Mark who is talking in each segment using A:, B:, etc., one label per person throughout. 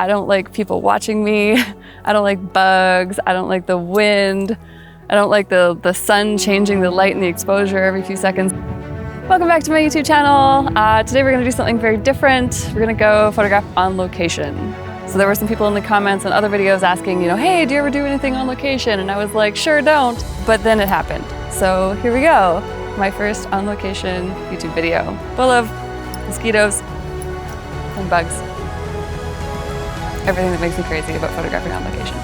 A: I don't like people watching me. I don't like bugs. I don't like the wind. I don't like the sun changing the light and the exposure every few seconds. Welcome back to my YouTube channel. Today we're gonna do something very different. We're gonna go photograph on location. So there were some people in the comments on other videos asking, hey, do you ever do anything on location? And I was like, sure, don't. But then it happened. So here we go. My first on location YouTube video, full of mosquitoes and bugs. Everything that makes me crazy about photographing on location.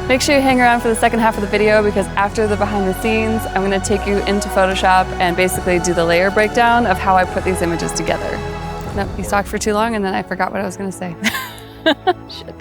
A: Make sure you hang around for the second half of the video because after the behind the scenes, I'm gonna take you into Photoshop and basically do the layer breakdown of how I put these images together. Nope, you talked for too long and then I forgot what I was gonna say. Shit.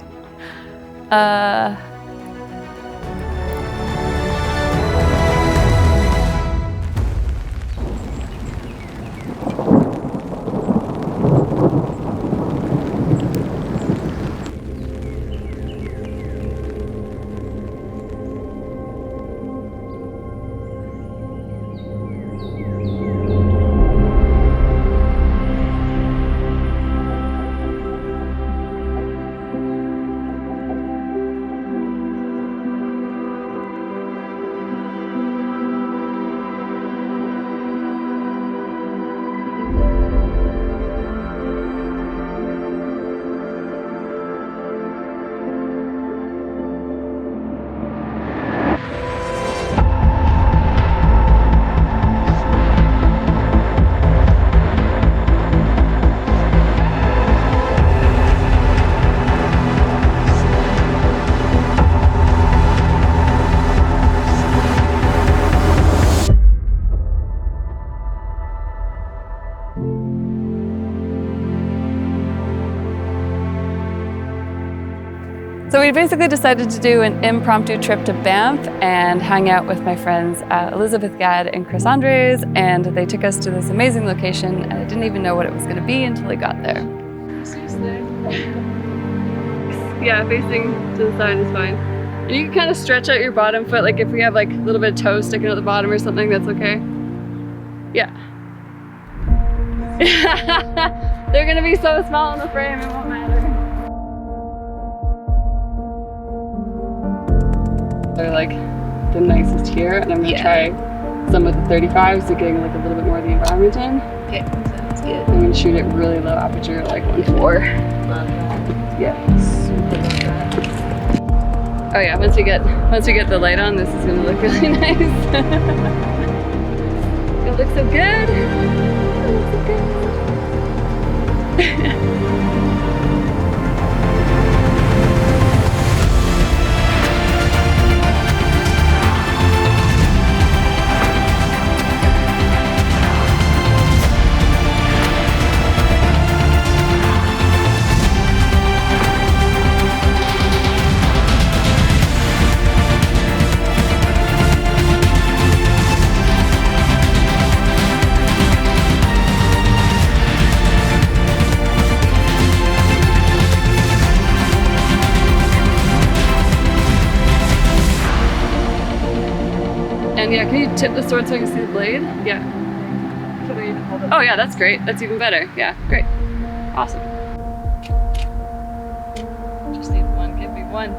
A: So we basically decided to do an impromptu trip to Banff and hang out with my friends Elizabeth, Gadd, and Kris, and they took us to this amazing location, and I didn't even know what it was going to be until I got there. Yeah, facing to the side is fine. And you can kind of stretch out your bottom foot, like if we have like a little bit of toe sticking out the bottom or something, that's okay. Yeah. They're going to be so small in the frame, it won't matter. They're like the nicest here, and I'm gonna try some of the 35s to getting like a little bit more of the environment in.
B: Okay, sounds good.
A: I'm gonna shoot it really low aperture, like 1.4.
B: Love that.
A: Yeah.
B: Super love that.
A: Oh yeah, once we get the light on, this is gonna look really nice. It looks so good. It looks so good. And yeah, can you tip the sword so I can see the blade? Yeah. Oh yeah, that's great. That's even better. Yeah, great. Awesome. Just need one, give me one.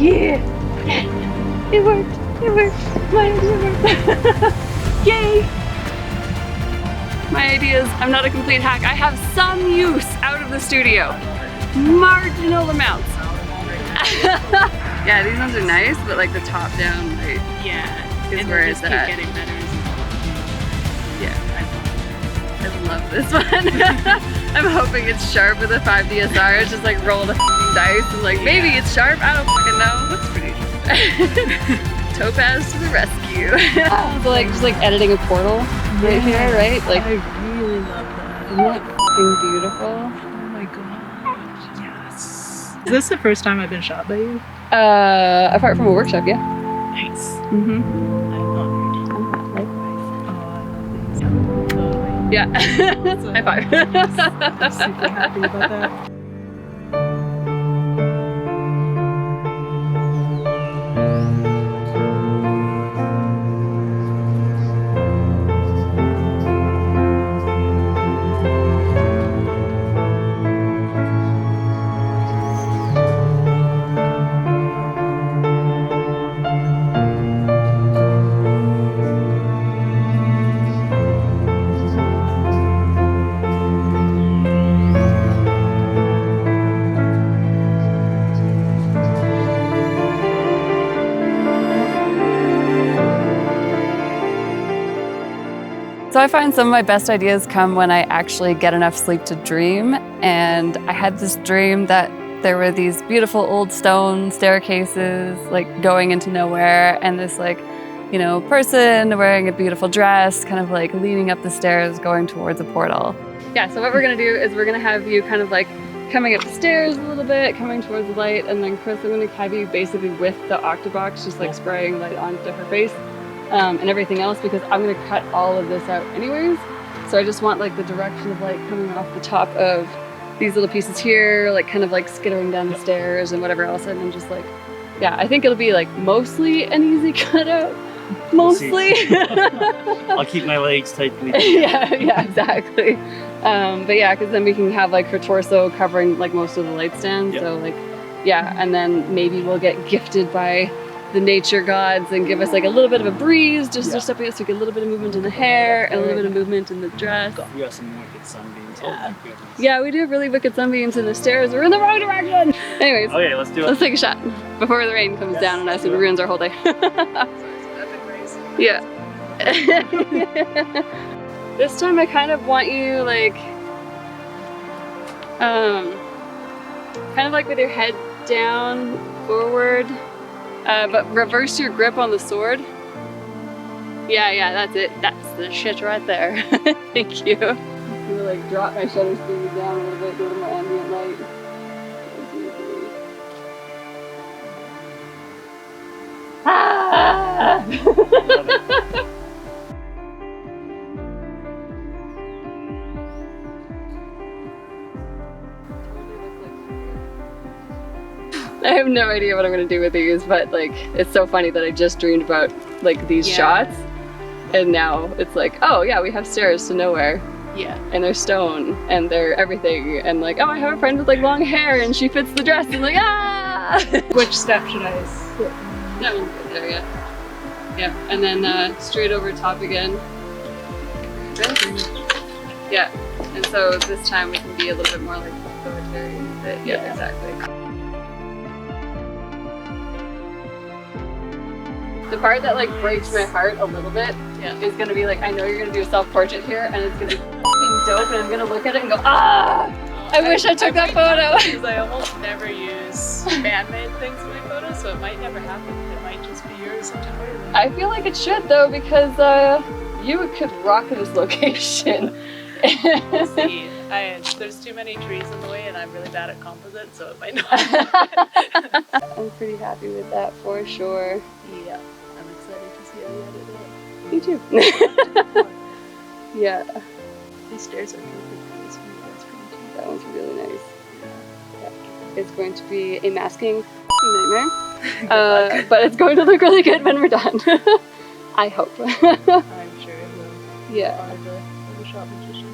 A: Yeah! It worked! It worked! My idea worked! Yay! My ideas, I'm not a complete hack. I have some use out of the studio. Marginal amounts. Yeah, these ones are nice, but like the top down light is where it's at.
B: Getting better.
A: Yeah. I love this one. I'm hoping it's sharp with a 5 DSR. It's just like roll the dice and like maybe it's sharp. I don't fucking know. Looks pretty. Topaz to the rescue. So like just like editing a portal right here, right? Like
B: I really love that.
A: Isn't that fucking beautiful?
B: Oh my god. Yes. Is this the first time I've been shot by you?
A: Apart from a workshop, yeah.
B: Nice.
A: Mm-hmm.
B: I'm honored.
A: Likewise.
B: Oh, I love these.
A: Yeah.
B: So
A: High five.
B: I'm super happy about that.
A: So I find some of my best ideas come when I actually get enough sleep to dream. And I had this dream that there were these beautiful old stone staircases like going into nowhere, and this like, you know, person wearing a beautiful dress kind of like leaning up the stairs going towards a portal. Yeah, so what we're gonna do is we're gonna have you kind of like coming up the stairs a little bit, coming towards the light, and then Kris, I'm gonna have you basically with the octobox just like spraying light onto her face. And everything else, because I'm gonna cut all of this out anyways. So I just want like the direction of light coming off the top of these little pieces here, like kind of like skittering down the stairs and whatever else, and then just like, yeah, I think it'll be like mostly an easy cutout. Mostly.
C: I'll keep my legs tightly.
A: yeah, exactly. But yeah, because then we can have like her torso covering like most of the light stand.
C: Yep.
A: So like, yeah, and then maybe we'll get gifted by the nature gods and give us like a little bit of a breeze, just to get a little bit of movement in the hair and a little bit of movement in the dress.
C: We got some wicked sunbeams.
A: Yeah.
C: Oh, goodness.
A: Yeah, we do have really wicked sunbeams in the stairs. We're in the wrong direction. Anyways,
C: Okay, let's do it.
A: let's take a shot before the rain comes down on us and ruins our whole day. Yeah. This time I kind of want you like, kind of like with your head down, forward, but reverse your grip on the sword. Yeah, that's it. That's the shit right there. Thank you. I'm gonna like drop my shutter speed down a little bit, go to my ambient light. Ah! I have no idea what I'm gonna do with these, but like, it's so funny that I just dreamed about like these shots, and now it's like, oh yeah, we have stairs to nowhere.
B: Yeah.
A: And they're stone, and they're everything, and like, oh, I have a friend with like long hair, and she fits the dress, and like, ah!
B: Which step should I put?
A: That one's good there, yeah. Yeah, and then straight over top again. Yeah, and so this time we can be a little bit more like authoritarian. Yeah, exactly. The part that like breaks my heart a little bit is gonna be like, I know you're gonna do a self-portrait here, and it's gonna be f***ing dope, and I'm gonna look at it and go, ah! I wish I took that photo.
B: Because I almost never use man-made things in my photos, so it might never happen. It might just be yours entirely.
A: I feel like it should though, because you could rock this location.
B: We'll see. There's too many trees in the way, and I'm really bad at composite, so it might not.
A: I'm pretty happy with that for sure.
B: Yeah, I'm excited to see how you edit it.
A: Me too. Yeah,
B: These stairs are perfect for this one. That's pretty cute.
A: that one's really nice. Yeah. It's going to be a masking nightmare, but it's going to look really good when we're done. I hope.
B: I'm sure it will.
A: Yeah.
B: Are the Photoshop magician.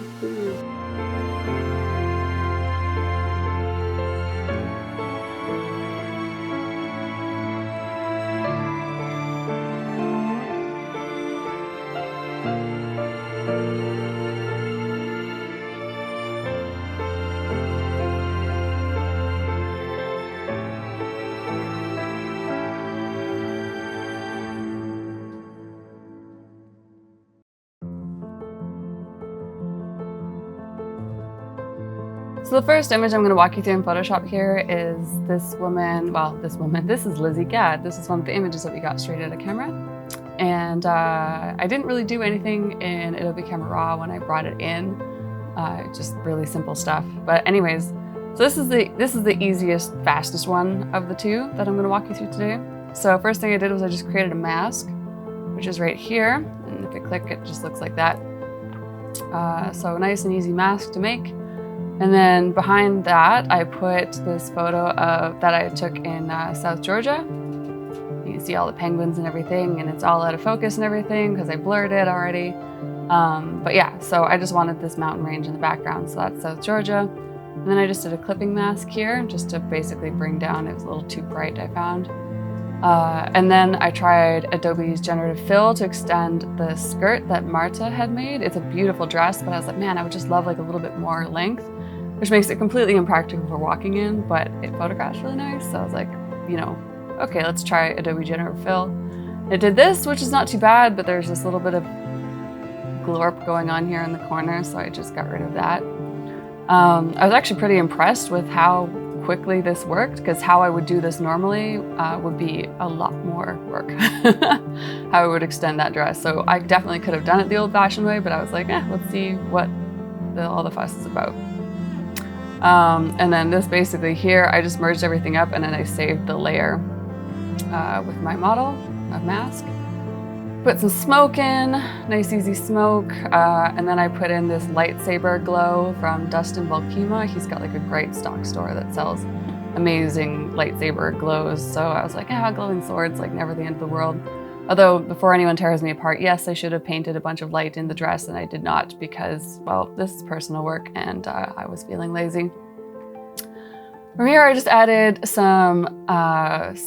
A: So the first image I'm going to walk you through in Photoshop here is this woman, this is Lizzie Gadd. This is one of the images that we got straight out of camera. And I didn't really do anything in Adobe Camera Raw when I brought it in, just really simple stuff. But anyways, So this is the easiest, fastest one of the two that I'm gonna walk you through today. So first thing I did was I just created a mask, which is right here. And if I click, it just looks like that. So nice and easy mask to make. And then behind that, I put this photo that I took in South Georgia. You can see all the penguins and everything, and it's all out of focus and everything because I blurred it already. But yeah, so I just wanted this mountain range in the background, so that's South Georgia. And then I just did a clipping mask here just to basically bring down, it was a little too bright, I found. And then I tried Adobe's Generative Fill to extend the skirt that Marta had made. It's a beautiful dress, but I was like, man, I would just love like a little bit more length, which makes it completely impractical for walking in, but it photographs really nice. So I was like, you know, okay, let's try Adobe Generative Fill. It did this, which is not too bad, but there's this little bit of glorp going on here in the corner, so I just got rid of that. I was actually pretty impressed with how quickly this worked, because how I would do this normally would be a lot more work, how I would extend that dress. So I definitely could have done it the old-fashioned way, but I was like, let's see what all the fuss is about. And then this basically here, I just merged everything up and then I saved the layer with my model of mask. Put some smoke in, nice easy smoke, and then I put in this lightsaber glow from Dustin Volkema. He's got like a great stock store that sells amazing lightsaber glows. So I was like, glowing swords, like never the end of the world. Although before anyone tears me apart, yes, I should have painted a bunch of light in the dress and I did not because, well, this is personal work and I was feeling lazy. From here, I just added some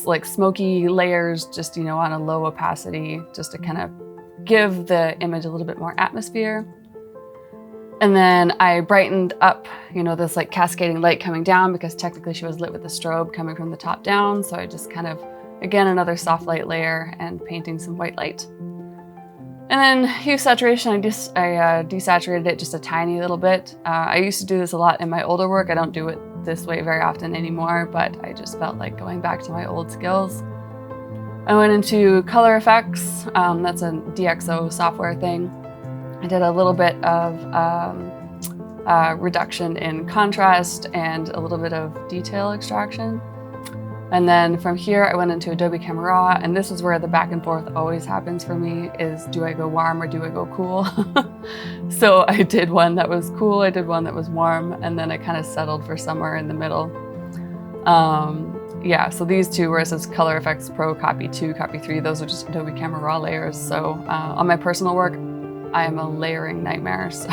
A: like smoky layers, just, you know, on a low opacity, just to kind of give the image a little bit more atmosphere. And then I brightened up, you know, this like cascading light coming down because technically she was lit with the strobe coming from the top down. So I just kind of, again, another soft light layer and painting some white light. And then hue saturation, I desaturated it just a tiny little bit. I used to do this a lot in my older work. I don't do it this way very often anymore, but I just felt like going back to my old skills. I went into color effects. That's a DxO software thing. I did a little bit of reduction in contrast and a little bit of detail extraction. And then from here, I went into Adobe Camera, and this is where the back and forth always happens for me, is do I go warm or do I go cool? So I did one that was cool, I did one that was warm, and then I kind of settled for somewhere in the middle. Yeah, so these two, where it says Color Effects Pro Copy 2, Copy 3, those are just Adobe Camera layers. So on my personal work, I am a layering nightmare, so.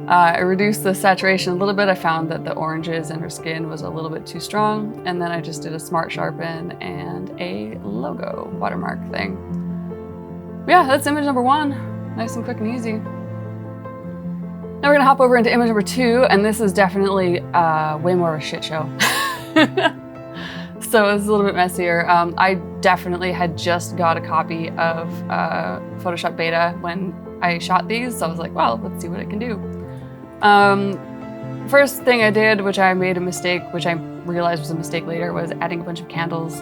A: I reduced the saturation a little bit. I found that the oranges in her skin was a little bit too strong. And then I just did a smart sharpen and a logo watermark thing. Yeah, that's image number 1. Nice and quick and easy. Now we're gonna hop over into image number 2, and this is definitely way more of a shit show. So it's a little bit messier. I definitely had just got a copy of Photoshop Beta when I shot these. So I was like, well, let's see what I can do. First thing I did, which I made a mistake, which I realized was a mistake later, was adding a bunch of candles.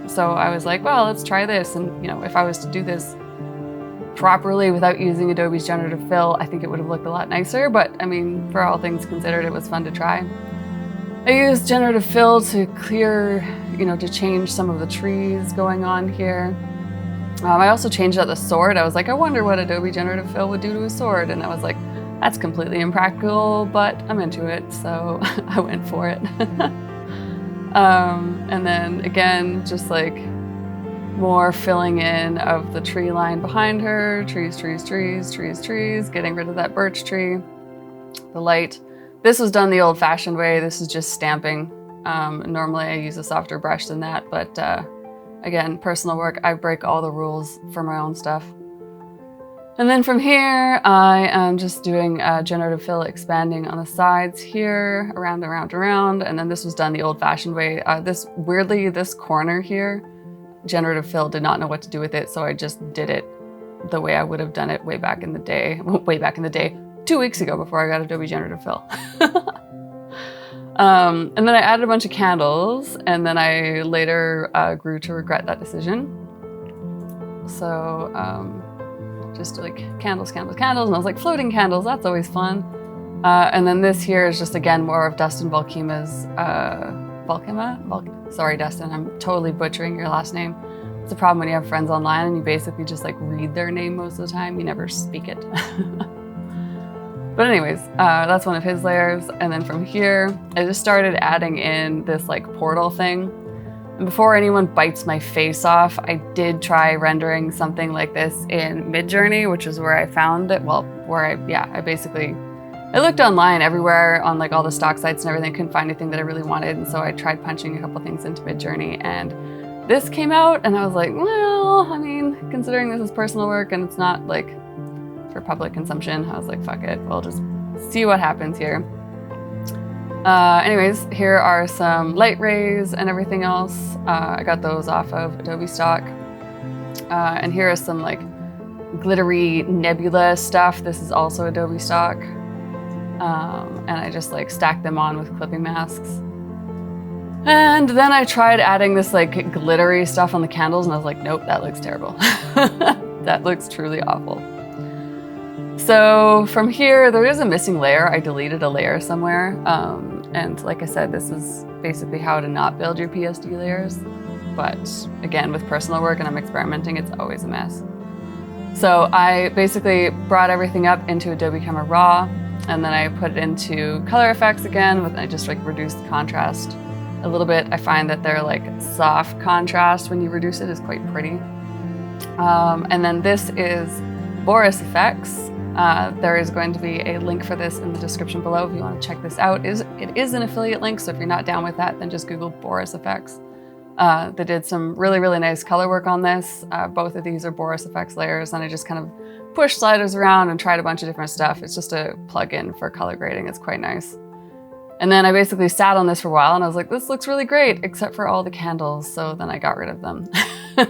A: So I was like, well, let's try this. And you know, if I was to do this properly without using Adobe's Generative Fill, I think it would have looked a lot nicer. But I mean, for all things considered, it was fun to try. I used Generative Fill to clear, you know, to change some of the trees going on here. I also changed out the sword. I was like, I wonder what Adobe Generative Fill would do to a sword. And I was like, that's completely impractical, but I'm into it, so I went for it. And then again, just like more filling in of the tree line behind her, trees, trees, trees, trees, trees, getting rid of that birch tree, the light. This was done the old-fashioned way. This is just stamping. Normally I use a softer brush than that, but again, personal work, I break all the rules for my own stuff. And then from here, I am just doing Generative Fill expanding on the sides here, around, around, around. And then this was done the old-fashioned way. Weirdly, this corner here, Generative Fill did not know what to do with it, so I just did it the way I would have done it way back in the day. 2 weeks ago before I got Adobe Generative Fill. And then I added a bunch of candles, and then I later grew to regret that decision. So, just like candles, candles, candles, and I was like, floating candles, that's always fun. And then this here is just, again, more of Dustin Volkema's, sorry, Dustin, I'm totally butchering your last name. It's a problem when you have friends online and you basically just like read their name most of the time. You never speak it. But anyways, that's one of his layers. And then from here, I just started adding in this like portal thing. And before anyone bites my face off, I did try rendering something like this in Midjourney, which is where I found it. Well, I looked online everywhere on like all the stock sites and everything, couldn't find anything that I really wanted. And so I tried punching a couple things into Midjourney, and this came out and I was like, well, I mean, considering this is personal work and it's not like for public consumption, I was like, fuck it, we'll just see what happens here. Anyways, here are some light rays and everything else. I got those off of Adobe stock. And here is some like glittery nebula stuff. This is also Adobe stock. And I just like stacked them on with clipping masks. And then I tried adding this like glittery stuff on the candles and I was like, nope, that looks terrible. That looks truly awful. So from here, there is a missing layer. I deleted a layer somewhere. And like I said, this is basically how to not build your PSD layers. But again, with personal work and I'm experimenting, it's always a mess. So I basically brought everything up into Adobe Camera Raw, and then I put it into color effects again, I just like reduced the contrast a little bit. I find that their like soft contrast when you reduce it is quite pretty. And then this is Boris FX. There is going to be a link for this in the description below if you want to check this out. It is an affiliate link, so if you're not down with that, then just Google Boris FX. They did some really, really nice color work on this. Both of these are Boris FX layers, and I just kind of pushed sliders around and tried a bunch of different stuff. It's just a plugin for color grading. It's quite nice. And then I basically sat on this for a while and I was like, this looks really great, except for all the candles. So then I got rid of them. So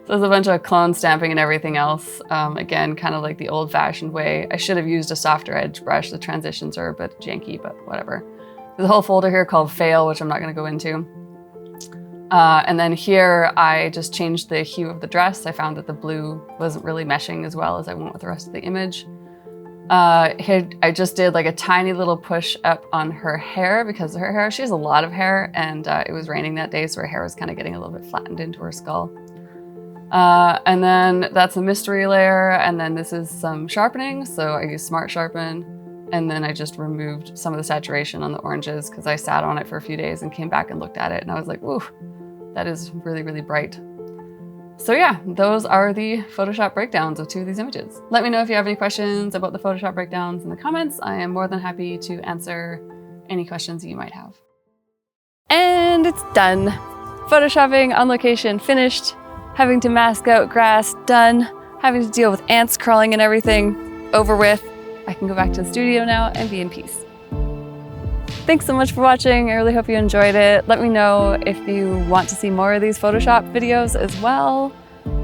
A: there's a bunch of clone stamping and everything else. Again, kind of like the old fashioned way. I should have used a softer edge brush. The transitions are a bit janky, but whatever. There's a whole folder here called Fail, which I'm not gonna go into. And then here, I just changed the hue of the dress. I found that the blue wasn't really meshing as well as I went with the rest of the image. Here, I just did like a tiny little push up on her hair because her hair, she has a lot of hair, and it was raining that day, so her hair was kind of getting a little bit flattened into her skull. And then that's a mystery layer, and then this is some sharpening. So I used Smart Sharpen, and then I just removed some of the saturation on the oranges because I sat on it for a few days and came back and looked at it, and I was like, ooh, that is really, really bright. So yeah, those are the Photoshop breakdowns of 2 of these images. Let me know if you have any questions about the Photoshop breakdowns in the comments. I am more than happy to answer any questions you might have. And it's done. Photoshopping on location finished. Having to mask out grass done. Having to deal with ants crawling and everything over with. I can go back to the studio now and be in peace. Thanks so much for watching. I really hope you enjoyed it. Let me know if you want to see more of these Photoshop videos as well.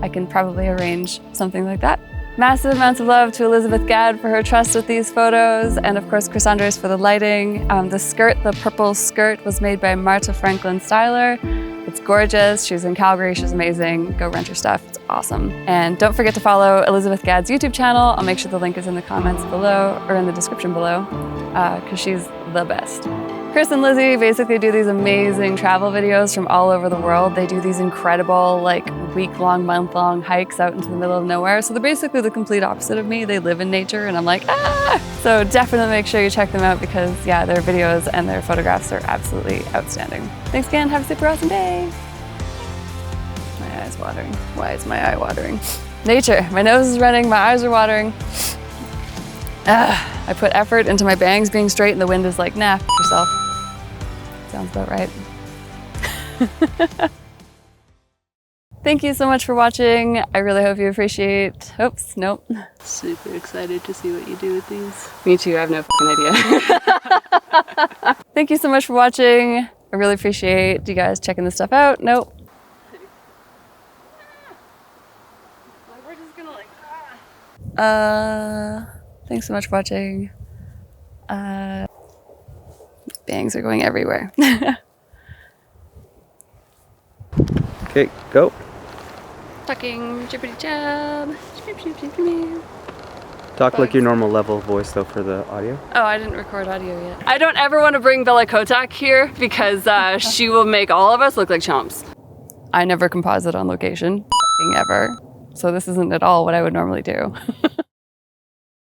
A: I can probably arrange something like that. Massive amounts of love to Elizabeth Gadd for her trust with these photos, and of course Chris Andres for the lighting. The skirt, the purple skirt, was made by Marta Franklin Styler. It's gorgeous. She's in Calgary. She's amazing. Go rent her stuff. It's awesome. And don't forget to follow Elizabeth Gadd's YouTube channel. I'll make sure the link is in the comments below, or in the description below, because she's the best. Kris and Lizzie basically do these amazing travel videos from all over the world. They do these incredible, like, week-long, month-long hikes out into the middle of nowhere. So they're basically the complete opposite of me. They live in nature, and I'm like, ah! So definitely make sure you check them out because, yeah, their videos and their photographs are absolutely outstanding. Thanks again. Have a super awesome day. My eye's watering. Why is my eye watering? Nature. My nose is running. My eyes are watering. I put effort into my bangs being straight, and the wind is like, nah, f yourself. Sounds about right. Thank you so much for watching. I really hope you appreciate. Oops, nope.
B: Super excited to see what you do with these.
A: Me too, I have no fucking idea. Thank you so much for watching. I really appreciate you guys checking this stuff out. Nope. We're just gonna like, thanks so much for watching. Bangs are going everywhere.
C: Okay, go.
A: Tucking, jibbity jab. Ship, ship, ship, ship.
C: Talk like your normal level voice though for the audio.
A: Oh, I didn't record audio yet. I don't ever want to bring Bella Kotak here because she will make all of us look like chumps. I never composite on location, f***ing ever. So this isn't at all what I would normally do.